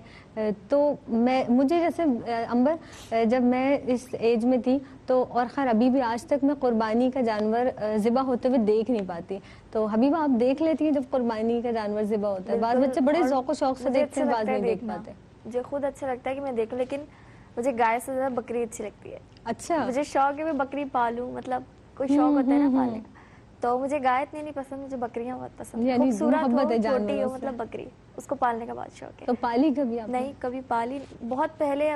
تو مجھے جیسے امبر جب میں اس ایج میں تھی تو اور خیر ابھی بھی آج تک میں قربانی کا جانور ذبح ہوتے ہوئے دیکھ نہیں پاتی. تو حبیبہ آپ دیکھ لیتی ہیں جب قربانی کا جانور ذبح ہوتا ہے؟ بعض بچے بڑے ذوق و شوق سے دیکھتے ہیں, بعض نہیں دیکھ پاتے. مجھے خود اچھا لگتا ہے کہ میں دیکھوں, لیکن مجھے گائے سے زیادہ بکری اچھی لگتی ہے. اچھا, مجھے شوق ہے میں بکری پالوں, مطلب کوئی شوق ہوتا ہے نا پالنے کا, تو مجھے گائے اتنی نہیں پسند, مجھے بکریاں بہت پسند ہیں. خوبصورت ہو, چھوٹی ہو, مطلب بکری, اس کو پالنے کا بہت شوق ہے. تو پالی کبھی آپ؟ نہیں کبھی پالی, بہت پہلے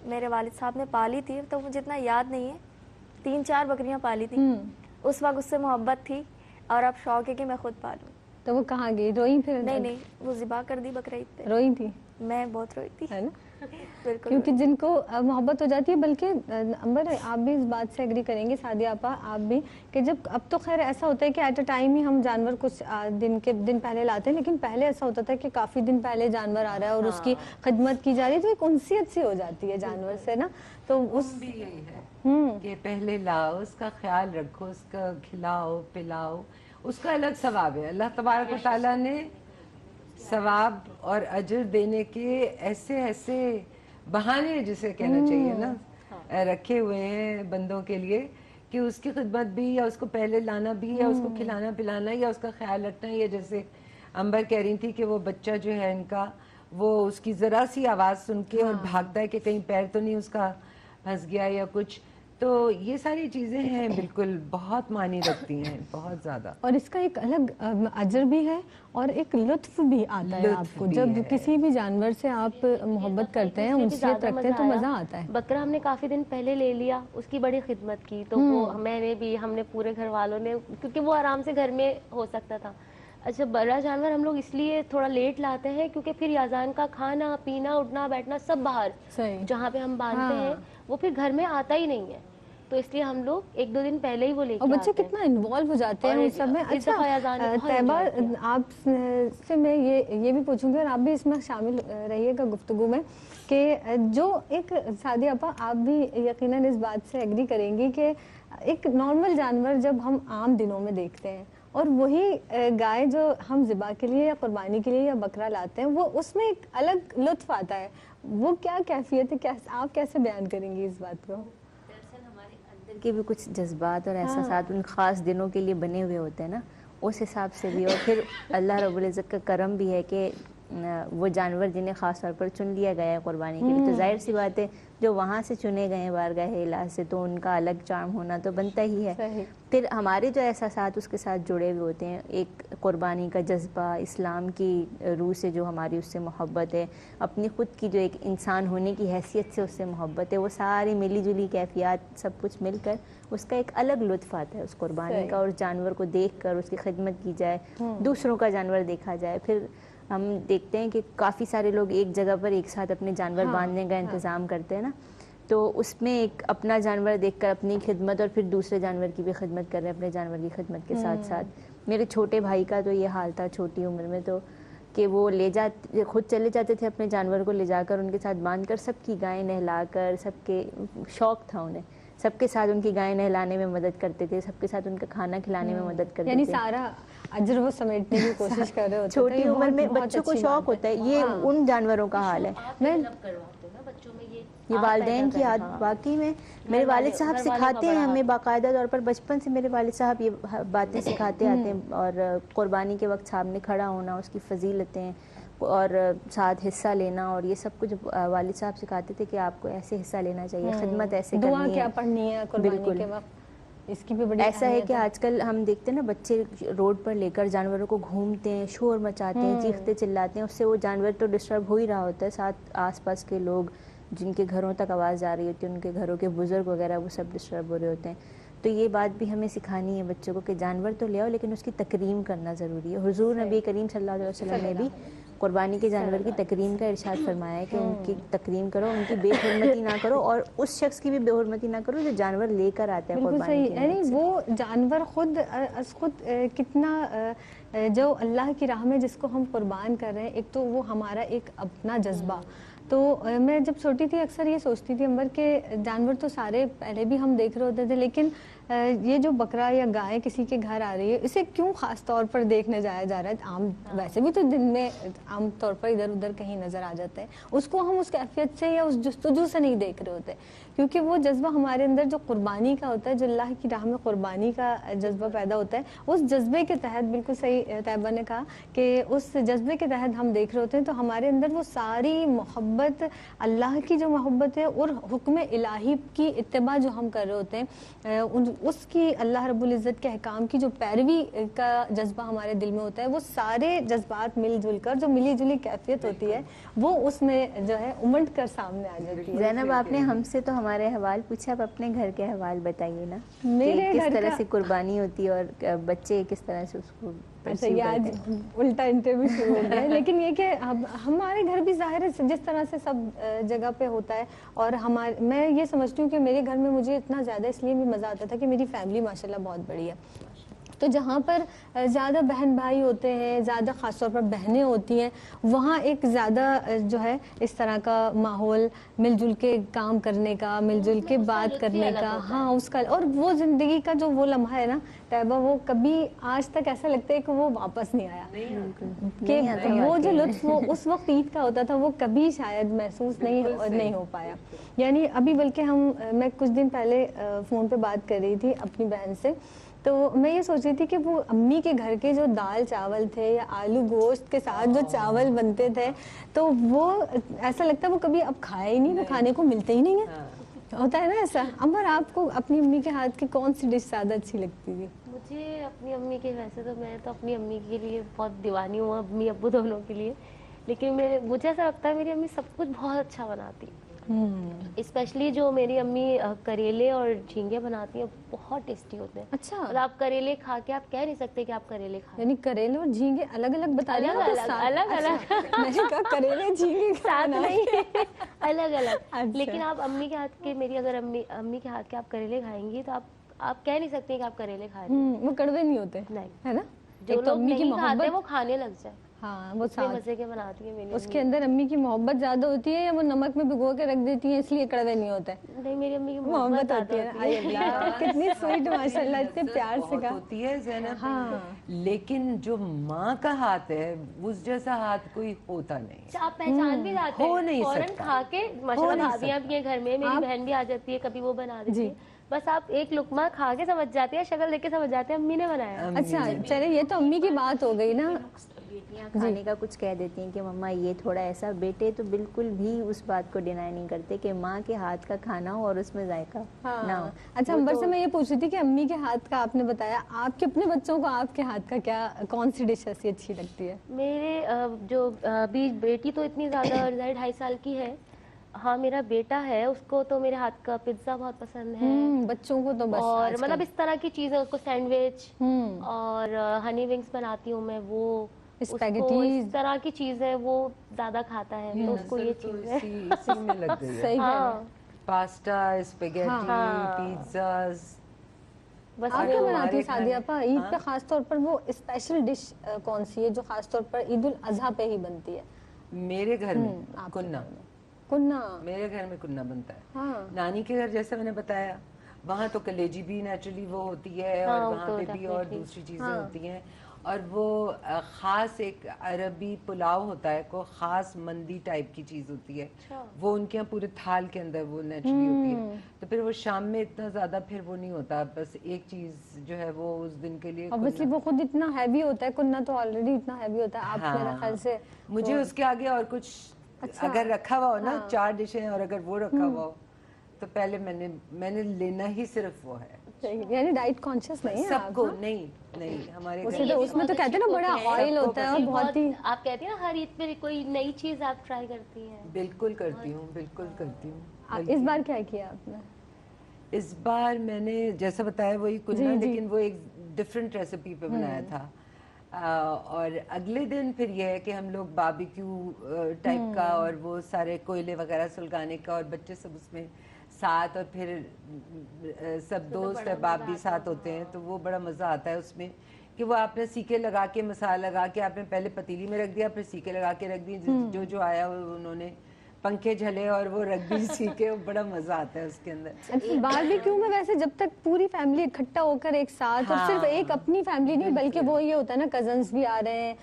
میرے والد صاحب نے پالی تھی تو مجھے اتنا یاد نہیں ہے, 3-4 بکریاں پالی تھی. اس وقت اس سے محبت تھی اور اب شوق ہے کہ میں خود پالوں. تو وہ کہاں گئی, روئی پھر؟ نہیں وہ ذبح کر دی بقرعید پہ. روئی تھی؟ میں بہت روئی تھی, ہے نا, بالکل. کیونکہ جن کو محبت ہو جاتی ہے. بلکہ امبر آپ بھی اس بات سے ایگری کریں گے, سعدیہ آپا آپ بھی, کہ جب اب تو خیر ایسا ہوتا ہے کہ ایٹ اے ٹائم ہی ہم جانور کچھ دن پہلے لاتے ہیں, لیکن پہلے ایسا ہوتا تھا کہ کافی دن پہلے جانور آ رہا ہے اور اس کی خدمت کی جا رہی ہے, تو ایک انسیت سی ہو جاتی ہے جانور سے نا. تو اس بھی یہی ہے کہ پہلے لاؤ, اس کا خیال رکھو, اس کا کھلاؤ پلاؤ, اس کا الگ ثواب ہے. اللہ تبارک و تعالیٰ نے ثواب اور اجر دینے کے ایسے بہانے جسے کہنا چاہیے نا رکھے ہوئے ہیں بندوں کے لیے, کہ اس کی خدمت بھی یا اس کو پہلے لانا بھی یا اس کو کھلانا پلانا یا اس کا خیال رکھنا. یا جیسے امبر کہہ رہی تھی کہ وہ بچہ جو ہے ان کا, وہ اس کی ذرا سی آواز سن کے اور بھاگتا ہے کہ کہیں پیر تو نہیں اس کا پھنس گیا یا کچھ. تو یہ ساری چیزیں ہیں بالکل بہت معنی رکھتی ہیں, بہت زیادہ. اور اس کا ایک الگ اجر بھی ہے اور ایک لطف بھی آتا ہے آپ کو جب کسی بھی جانور سے آپ محبت کرتے ہیں, انسیت رکھتے ہیں, تو مزہ آتا ہے. بکرا ہم نے کافی دن پہلے لے لیا, اس کی بڑی خدمت کی, تو وہ میں نے بھی, ہم نے پورے گھر والوں نے, کیونکہ وہ آرام سے گھر میں ہو سکتا تھا. اچھا, بڑا جانور ہم لوگ اس لیے تھوڑا لیٹ لاتے ہیں کیونکہ پھر یازان کا کھانا پینا اٹھنا بیٹھنا سب باہر, جہاں پہ ہم باندھتے ہیں وہ پھر گھر میں آتا ہی نہیں ہے. تو اس لیے ہم لوگ 1-2 دن پہلے ہی وہ لے کے اور بچے آتے ہیں. کتنا انوالو ہو جاتے ہیں اور اس سب میں. اس دفعہ اذان نے بہت طیبہ enjoy کیا. آپ سے میں یہ بھی پوچھوں گی اور آپ بھی اس میں شامل رہیے گا گفتگو میں کہ جو ایک سعدیہ اپا آپ بھی یقیناً اس بات سے ایگری کریں گی کہ ایک نارمل جانور جب ہم عام دنوں میں دیکھتے ہیں اور وہی گائے جو ہم ذبح کے لیے یا قربانی کے لیے یا بکرا لاتے ہیں وہ اس میں ایک الگ لطف آتا ہے. وہ کیا کیفیت ہے, آپ کیسے بیان کریں گی اس بات کو؟ دراصل ہمارے اندر کے بھی کچھ جذبات اور احساسات ان خاص دنوں کے لیے بنے ہوئے ہوتے ہیں نا, اس حساب سے بھی. اور پھر اللہ رب العزت کا کرم بھی ہے کہ وہ جانور جنہیں خاص طور پر چن لیا گیا ہے قربانی کے لیے, تو ظاہر سی بات ہے جو وہاں سے چنے گئے ہیں بارگاہ الہ سے, تو ان کا الگ چارم ہونا تو بنتا ہی ہے. پھر ہمارے جو احساسات اس کے ساتھ جڑے ہوئے ہوتے ہیں, ایک قربانی کا جذبہ, اسلام کی روح سے جو ہماری اس سے محبت ہے, اپنی خود کی جو ایک انسان ہونے کی حیثیت سے اس سے محبت ہے, وہ ساری ملی جلی کیفیات سب کچھ مل کر اس کا ایک الگ لطف آتا ہے اس قربانی کا. اور جانور کو دیکھ کر اس کی خدمت کی جائے, دوسروں کا جانور دیکھا جائے. پھر ہم دیکھتے ہیں کہ کافی سارے لوگ ایک جگہ پر ایک ساتھ اپنے جانور باندھنے کا انتظام کرتے ہیں نا, تو اس میں ایک اپنا جانور دیکھ کر اپنی خدمت اور پھر دوسرے جانور کی بھی خدمت کر رہے ہیں اپنے جانور کی خدمت کے ساتھ ساتھ. میرے چھوٹے بھائی کا تو یہ حال تھا چھوٹی عمر میں, تو کہ وہ خود چلے جاتے تھے اپنے جانور کو لے جا کر ان کے ساتھ باندھ کر, سب کی گائیں نہلا کر, سب کے شوق تھا انہیں, سب کے ساتھ ان کی گائیں نہلانے میں مدد کرتے تھے, سب کے ساتھ ان کا کھانا کھلانے میں مدد کرتے تھے, یعنی سارا اجر وہ سمیٹنے کی کوشش کر رہے ہوتے. چھوٹی عمر میں بچوں کو شوق ہوتا ہے, یہ ان جانوروں کا حال ہے. یہ والدین کی عادت واقعی میں میرے والد صاحب سکھاتے ہیں ہمیں باقاعدہ طور پر, بچپن سے میرے والد صاحب یہ باتیں سکھاتے آتے ہیں. اور قربانی کے وقت سامنے کھڑا ہونا, اس کی فضیلتیں اور ساتھ حصہ لینا, اور یہ سب کچھ والد صاحب سکھاتے تھے کہ آپ کو ایسے حصہ لینا چاہیے, خدمت ایسے کرنی ہے, دعا کیا پڑھنی ہے قربانی کے وقت, اس کی بھی بڑی ایسا ہے کہ آج کل ہم دیکھتے ہیں نا بچے روڈ پر لے کر جانوروں کو گھومتے ہیں, شور مچاتے ہیں, چیختے چلاتے ہیں, اس سے وہ جانور تو ڈسٹرب ہو ہی رہا ہوتا ہے, ساتھ آس پاس کے لوگ جن کے گھروں تک آواز جا رہی ہوتی ہے, ان کے گھروں کے بزرگ وغیرہ وہ سب ڈسٹرب ہو رہے ہوتے ہیں. تو یہ بات بھی ہمیں سکھانی ہے بچوں کو کہ جانور تو لے آؤ لیکن اس کی تکریم کرنا ضروری ہے. حضور نبی کریم صلی اللہ علیہ وسلم نے بھی قربانی کے جانور کی تکریم کا ارشاد فرمایا ہے کہ ان کی تکریم کرو, ان کی بے حرمتی نہ کرو, اور اس شخص کی بھی بے حرمتی نہ کرو جو جانور لے کر آتا ہے قربانی کے. یعنی وہ جانور خود کتنا جو اللہ کی راہ میں جس کو ہم قربان کر رہے ہیں, ایک تو وہ ہمارا ایک اپنا جذبہ. تو میں جب چھوٹی تھی اکثر یہ سوچتی تھی امبر کہ جانور تو سارے پہلے بھی ہم دیکھ رہے ہوتے تھے, لیکن یہ جو بکرا یا گائے کسی کے گھر آ رہی ہے اسے کیوں خاص طور پر دیکھنے جایا جا رہا ہے. عام ویسے بھی تو دن میں عام طور پر ادھر ادھر کہیں نظر آ جاتا ہے, اس کو ہم اس کیفیت سے یا اس جستجو سے نہیں دیکھ رہے ہوتے, کیونکہ وہ جذبہ ہمارے اندر جو قربانی کا ہوتا ہے, جو اللہ کی راہ میں قربانی کا جذبہ پیدا ہوتا ہے, اس جذبے کے تحت, بالکل صحیح طیبہ نے کہا کہ اس جذبے کے تحت ہم دیکھ رہے ہوتے ہیں, تو ہمارے اندر وہ ساری محبت, اللہ کی جو محبت ہے اور حکم الہی کی اتباع جو ہم کر رہے ہوتے ہیں, اس کی اللہ رب العزت کے احکام کی جو پیروی کا جذبہ ہمارے دل میں ہوتا ہے, وہ سارے جذبات مل جل کر جو ملی جلی کیفیت ہوتی ہے وہ اس میں جو ہے امنڈ کر سامنے آ جاتی ہے. زینب آپ نے ہم سے تو ہمارے احوال پوچھا, اب اپنے گھر کے احوال بتائیے نا, میرے کس طرح سے قربانی ہوتی ہے اور بچے کس طرح سے اس کو. اچھا, یہ آج الٹا انٹرویو شروع ہو گیا ہے, لیکن یہ کہ ہمارے گھر بھی ظاہر ہے جس طرح سے سب جگہ پہ ہوتا ہے, اور میں یہ سمجھتی ہوں کہ میرے گھر میں مجھے اتنا زیادہ اس لیے بھی مزہ آتا تھا کہ میری فیملی ماشاءاللہ بہت بڑی ہے, تو جہاں پر زیادہ بہن بھائی ہوتے ہیں, زیادہ خاص طور پر بہنیں ہوتی ہیں, وہاں ایک زیادہ جو ہے اس طرح کا ماحول, مل جل کے کام کرنے کا, مل جل کے بات کرنے کا, ہاں اس کا, اور وہ زندگی کا جو وہ لمحہ ہے نا طیبہ, وہ کبھی آج تک ایسا لگتا ہے کہ وہ واپس نہیں آیا, کہ وہ جو لطف وہ اس وقت عید کا ہوتا تھا وہ کبھی شاید محسوس نہیں ہو پایا. یعنی ابھی بلکہ میں کچھ دن پہلے فون پہ بات کر رہی تھی اپنی بہن سے, تو میں یہ سوچ رہی تھی کہ وہ امی کے گھر کے جو دال چاول تھے یا آلو گوشت کے ساتھ جو چاول بنتے تھے, تو وہ ایسا لگتا ہے وہ کبھی اب کھائے ہی نہیں, وہ کھانے کو ملتے ہی نہیں ہے. ہوتا ہے نا ایسا. عمر, آپ کو اپنی امی کے ہاتھ کی کون سی ڈش زیادہ اچھی لگتی تھی؟ مجھے اپنی امی کے, ویسے تو میں تو اپنی امی کے لیے بہت دیوانی ہوں, امی ابو دونوں کے لیے, لیکن مجھے ایسا لگتا ہے میری امی سب کچھ بہت اچھا بناتی. اسپیشلی جو میری امی کریلے اور جھینگے بناتی ہیں بہت ٹیسٹی ہوتے ہیں. اچھا, اور آپ کریلے کھا کے آپ کہہ نہیں سکتے کہ آپ کریلے کھا رہے ہیں. یعنی کریلے اور جھینگے الگ الگ بتا رہے ہیں, الگ الگ میں نے کہا کریلے جھینگے ساتھ نہیں, الگ الگ. اچھا. لیکن آپ امی کے ہاتھ کے, میری اگر امی کے ہاتھ کے آپ کریلے کھائیں گی تو آپ کہہ نہیں سکتے کہ آپ کریلے کھا رہے ہیں. وہ کڑوے نہیں ہوتے, نہیں, ہے نا. جو لوگ نہیں کھاتے وہ کھانے لگ جائے. ہاں, وہ اتنے مزے کے بناتی ہیں میری اس کے اندر امی کی محبت زیادہ ہوتی ہے, یا وہ نمک میں بھگو کے رکھ دیتی ہیں اس لیے کڑوے نہیں ہوتے؟ نہیں, میری امی کی محبت ہوتی ہے. کتنی سویٹ ماشاء اللہ, اتنے پیار سے کہا. ہوتی ہے زینب, لیکن جو ماں کا ہاتھ ہے اس جیسا ہاتھ کوئی ہوتا نہیں. آپ پہچان بھی جاتے ہیں فوراً کھا کے. ماشاءاللہ بھابیاں بھی ہیں گھر میں, میری بہن بھی آ جاتی ہے, کبھی وہ بنا دیتی ہے, بس آپ ایک لقمہ کھا کے سمجھ جاتے ہیں, شکل دیکھ کے سمجھ جاتے ہیں امی نے بنایا. اچھا چلے, یہ تو امی کی بات ہو گئی نا. بیٹیاں کھانے کا کچھ کہہ دیتی ہیں کہ مما یہ تھوڑا ایسا, بیٹے تو بالکل بھی اس بات کو ڈینائی نہیں کرتے کہ ماں کے ہاتھ کا کھانا ہو اور اس میں ذائقہ نہ ہو. اچھا امبر سے میں یہ پوچھ رہی تھی کہ امی کے ہاتھ کا آپ نے بتایا, آپ کے اپنے بچوں کو آپ کے ہاتھ کا کیا, کون سی ڈش ایسی اچھی لگتی ہے؟ میرے جو بیٹی تو اتنی زیادہ 2.5 سال کی ہے. ہاں, میرا بیٹا ہے, اس کو تو میرے ہاتھ کا پیزا بہت پسند ہے. بچوں کو تو بس, اور مطلب اس طرح کی چیزیں, اس کو سینڈوچ اور ہنی ونگس بناتی ہوں میں, وہ اس کو اس طرح کی چیزیں وہ زیادہ کھاتا ہے, تو اس کو یہ چیزیں اسی میں لگ گئی ہے. ہاں, پاستا, اسپیگیٹی, پیزاز. بس آپ کیا بناتی ہیں سعدیہ آپا عید پہ خاص طور پر؟ وہ اسپیشل ڈش کون سی ہے جو خاص طور پر عید الاضحیٰ پہ ہی بنتی ہے؟ میرے گھر میں کننا, میرے گھر میں کننا بنتا ہے. نانی کے گھر جیسے میں نے بتایا, وہاں تو کلیجی بھی نیچرلی وہ ہوتی ہے, اور وہاں پہ بھی اور دوسری چیزیں ہوتی ہیں. اور وہ خاص ایک عربی پلاؤ ہوتا ہے, کوئی خاص مندی ٹائپ کی چیز ہوتی ہے, وہ ان کے یہاں پورے تھال کے اندر وہ نیچرلی ہوتی ہے. تو پھر وہ شام میں اتنا زیادہ پھر وہ نہیں ہوتا, بس ایک چیز جو ہے وہ اس دن کے لیے. obviously وہ خود اتنا ہیوی ہوتا ہے, کننا تو آلریڈی اتنا ہیوی ہوتا ہے. آپ میرے خیال سے مجھے اس کے آگے اور کچھ اگر رکھا ہوا ہو نا, 4 ڈشیں, اور اگر وہ رکھا ہوا ہو تو پہلے میں نے لینا ہی صرف وہ ہے. یعنی ڈائٹ کانشیس نہیں ہے سب کو؟ نہیں ہمارے اس میں تو کہتے ہیں نا بڑا آئل ہوتا ہے, اور بہت ہی. آپ کہتی ہیں نا ہر عید پہ کوئی نئی چیز آپ ٹرائی کرتی ہیں. بالکل کرتی ہوں, بالکل کرتی ہوں. اس بار کیا کیا آپ نے؟ اس بار میں نے جیسا بتایا وہی کننا, لیکن وہ ایک ڈفرینٹ ریسیپی پہ بنایا تھا. اور اگلے دن پھر یہ ہے کہ ہم لوگ باربیکیو ٹائپ کا, اور وہ سارے کوئلے وغیرہ سلگانے کا, اور بچے سب اس میں ساتھ, اور پھر سب دوست احباب بھی ساتھ ہوتے ہیں, تو وہ بڑا مزہ آتا ہے اس میں کہ وہ آپ نے سیکے لگا کے, مسالہ لگا کے آپ نے پہلے پتیلی میں رکھ دیا, پھر سیکے لگا کے رکھ دی, جو آیا انہوں نے پنکھے جھلے اور وہ رکھ دی سیکے, بڑا مزہ آتا ہے اس کے اندر. باربیکیو میں ویسے جب تک پوری فیملی اکٹھا ہو کر ایک ساتھ, اور صرف ایک اپنی فیملی نہیں بلکہ وہ یہ ہوتا ہے نا, کزنس بھی آ رہے ہیں,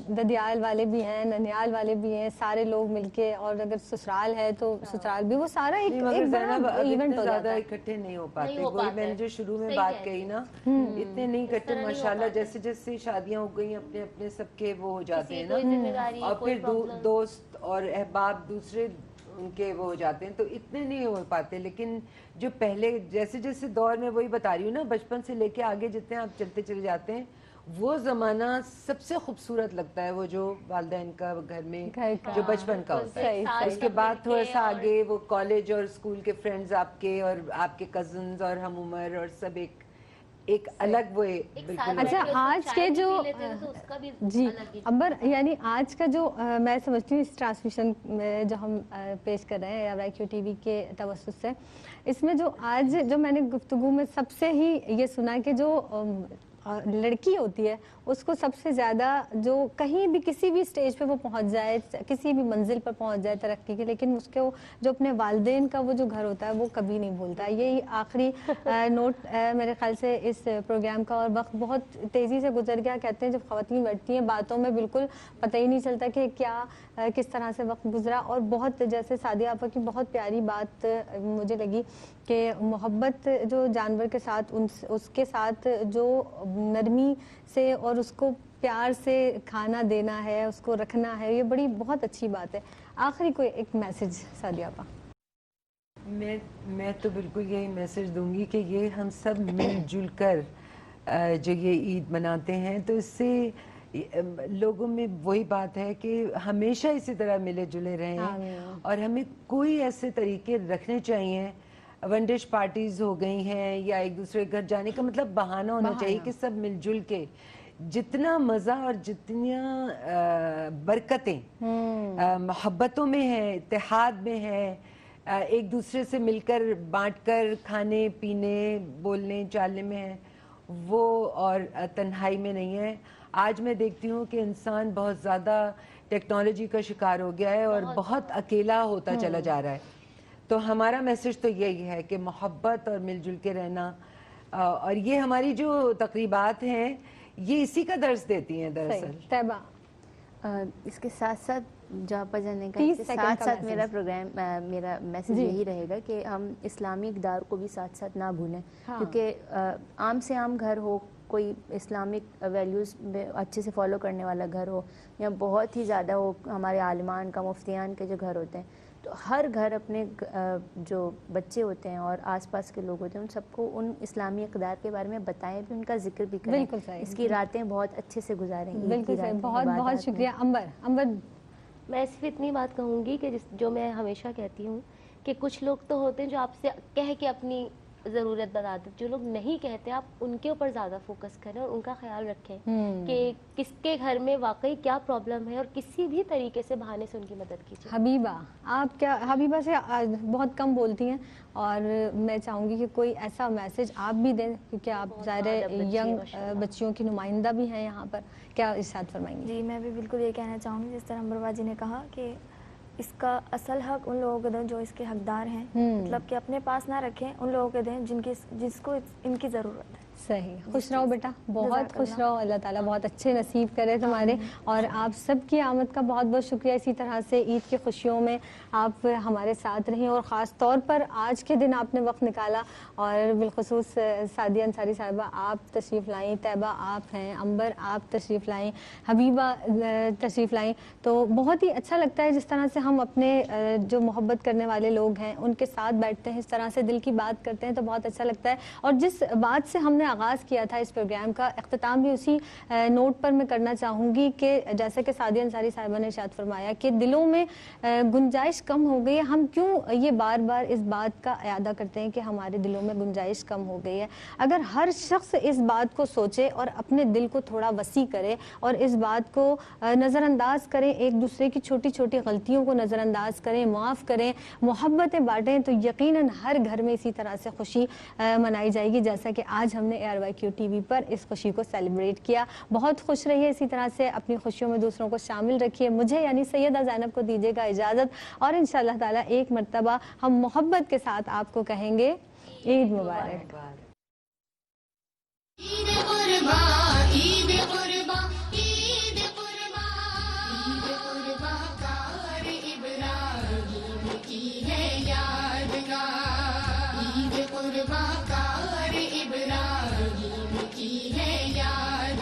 ددیال والے بھی ہیں, ننیال والے بھی ہیں, سارے لوگ مل کے, اور اگر سسرال ہے تو سسرال بھی, وہ سارا ایک بڑا ایونٹ ہو جاتا ہے. اکٹھے نہیں ہو پاتے, وہی میں نے جو شروع میں بات کہی نا, اتنے نہیں اکٹھے ماشاءاللہ. جیسے جیسے شادیاں ہو گئی اپنے اپنے سب کے وہ ہو جاتے ہیں نا, اور پھر دوست اور احباب دوسرے ان کے وہ ہو جاتے ہیں, تو اتنے نہیں ہو پاتے. لیکن جو پہلے جیسے جیسے دور میں, وہی بتا رہی ہوں نا, بچپن سے لے کے آگے جتنے آپ چلتے چلے جاتے ہیں, وہ زمانہ سب سے خوبصورت لگتا ہے, وہ جو والدین کا گھر میں جو بچپن کا ہوتا ہے. اس کے بعد تھوڑا سا آگے وہ کالج اور اسکول کے فرینڈز آپ کے, اور آپ کے کزنز اور ہم عمر, اور سب ایک الگ وہ بالکل. اچھا آج کے جو جی امبر, یعنی آج کا جو میں سمجھتی ہوں اس ٹرانسمیشن میں جو ہم پیش کر رہے ہیں RIQ TV کے توسط سے, اس میں جو آج جو میں نے گفتگو میں سب سے ہی یہ سنا کہ جو لڑکی ہوتی ہے اس کو سب سے زیادہ جو کہیں بھی کسی بھی سٹیج پہ وہ پہنچ جائے, کسی بھی منزل پر پہنچ جائے ترقی کے, لیکن اس کے جو اپنے والدین کا وہ جو گھر ہوتا ہے وہ کبھی نہیں بھولتا. یہی آخری نوٹ میرے خیال سے اس پروگرام کا, اور وقت بہت تیزی سے گزر گیا. کہتے ہیں جب خواتین بیٹھتی ہیں باتوں میں بالکل پتہ ہی نہیں چلتا کہ کیا کس طرح سے وقت گزرا. اور بہت جیسے سعدیہ آپا کی بہت پیاری بات مجھے لگی کہ محبت جو جانور کے ساتھ, اس کے ساتھ جو نرمی سے اور اس کو پیار سے کھانا دینا ہے, اس کو رکھنا ہے, یہ بڑی بہت اچھی بات ہے. آخری کوئی ایک میسج سعدیہ آپا؟ میں تو بالکل یہی میسج دوں گی کہ یہ ہم سب مل جل کر جو یہ عید مناتے ہیں, تو اس سے لوگوں میں وہی بات ہے کہ ہمیشہ اسی طرح ملے جلے رہیں اور ہمیں کوئی ایسے طریقے رکھنے چاہیے. ون ڈش پارٹیز ہو گئی ہیں یا ایک دوسرے کے گھر جانے کا مطلب بہانہ ہونا چاہیے کہ سب مل جل کے جتنا مزہ اور جتنی برکتیں محبتوں میں ہے, اتحاد میں ہے, ایک دوسرے سے مل کر بانٹ کر کھانے پینے بولنے چالنے میں ہے, وہ اور تنہائی میں نہیں ہے. آج میں دیکھتی ہوں کہ انسان بہت زیادہ ٹیکنالوجی کا شکار ہو گیا ہے اور بہت اکیلا ہوتا چلا جا رہا ہے. تو ہمارا میسج تو یہی ہے کہ محبت اور مل جل کے رہنا, اور یہ ہماری جو تقریبات ہیں یہ اسی کا درس دیتی ہیں دراصل. طیبہ اس کے ساتھ ساتھ جاپا جانے کا ساتھ ساتھ میرا پروگرام میرا میسج یہی رہے گا کہ ہم اسلامی اقدار کو بھی ساتھ ساتھ نہ بھولیں, کیونکہ عام سے عام گھر ہو, کوئی اسلامک ویلیوز میں اچھے سے فالو کرنے والا گھر ہو, یا بہت ہی زیادہ ہو ہمارے عالمان کا مفتیان کے جو گھر ہوتے ہیں, تو ہر گھر اپنے جو بچے ہوتے ہیں اور آس پاس کے لوگ ہوتے ہیں ان سب کو ان اسلامی اقدار کے بارے میں بتائیں بھی, ان کا ذکر بھی کریں. اس کی راتیں بہت اچھے سے گزاریں. بالکل صحیح, بہت بہت شکریہ. امبر میں صرف اتنی بات کہوں گی کہ جو میں ہمیشہ کہتی ہوں کہ کچھ لوگ تو ہوتے ہیں جو آپ سے کہہ کے اپنی ضرورت بتا دیں, جو لوگ نہیں کہتے آپ ان کے اوپر زیادہ فوکس کریں اور ان کا خیال رکھیں کہ کس کے گھر میں واقعی کیا پرابلم ہے اور کسی بھی طریقے سے بہانے سے ان کی مدد کیجیے. حبیبہ, آپ کیا حبیبہ سے بہت کم بولتی ہیں اور میں چاہوں گی کہ کوئی ایسا میسج آپ بھی دیں کیونکہ آپ ظاہر ینگ بچیوں کی نمائندہ بھی ہیں یہاں پر, کیا ارشاد فرمائیں گی؟ جی میں بھی بالکل یہ کہنا چاہوں گی جس طرح امبر باجی نے کہا کہ اس کا اصل حق ان لوگوں کو دیں جو اس کے حقدار ہیں, مطلب کہ اپنے پاس نہ رکھیں, ان لوگوں کو دیں جس کو ان کی ضرورت ہے. صحیح. خوش رہو بیٹا, بہت خوش رہو, اللہ تعالیٰ بہت اچھے نصیب کرے تمہارے, اور آپ سب کی آمد کا بہت بہت شکریہ. اسی طرح سے عید کی خوشیوں میں آپ ہمارے ساتھ رہیں اور خاص طور پر آج کے دن آپ نے وقت نکالا, اور بالخصوص سعدیہ انصاری صاحبہ آپ تشریف لائیں, طیبہ آپ ہیں, امبر آپ تشریف لائیں, حبیبہ تشریف لائیں. تو بہت ہی اچھا لگتا ہے جس طرح سے ہم اپنے جو محبت کرنے والے لوگ ہیں ان کے ساتھ بیٹھتے ہیں, اس طرح سے دل کی بات کرتے ہیں تو بہت اچھا لگتا ہے. اور جس بات سے ہم نے آغاز کیا تھا اس پروگرام کا, اختتام بھی اسی نوٹ پر میں کرنا چاہوں گی کہ جیسے کہ سعدیہ انصاری صاحبہ نے ارشاد فرمایا کہ دلوں میں گنجائش کم ہو گئی ہے. ہم کیوں یہ بار بار اس بات کا اعادہ کرتے ہیں کہ ہمارے دلوں میں گنجائش کم ہو گئی ہے؟ اگر ہر شخص اس بات کو سوچے اور اپنے دل کو تھوڑا وسیع کرے اور اس بات کو نظر انداز کریں, ایک دوسرے کی چھوٹی چھوٹی غلطیوں کو نظر انداز کریں, معاف کریں, محبتیں بانٹیں, تو یقیناً ہر گھر میں اسی طرح سے خوشی منائی جائے گی جیسا کہ آج ہم نے ARYQ TV پر اس خوشی کو سیلیبریٹ کیا. بہت خوش رہیے, اسی طرح سے اپنی خوشیوں میں دوسروں کو شامل رکھیے. مجھے یعنی سیدہ زینب کو دیجیے گا اجازت, اور انشاءاللہ تعالیٰ ایک مرتبہ ہم محبت کے ساتھ آپ کو کہیں گے عید مبارک. عید قربان, عید قربان, عید قربان, عید قربان کار ابراہیم کی ہے یادگار, عید قربان کا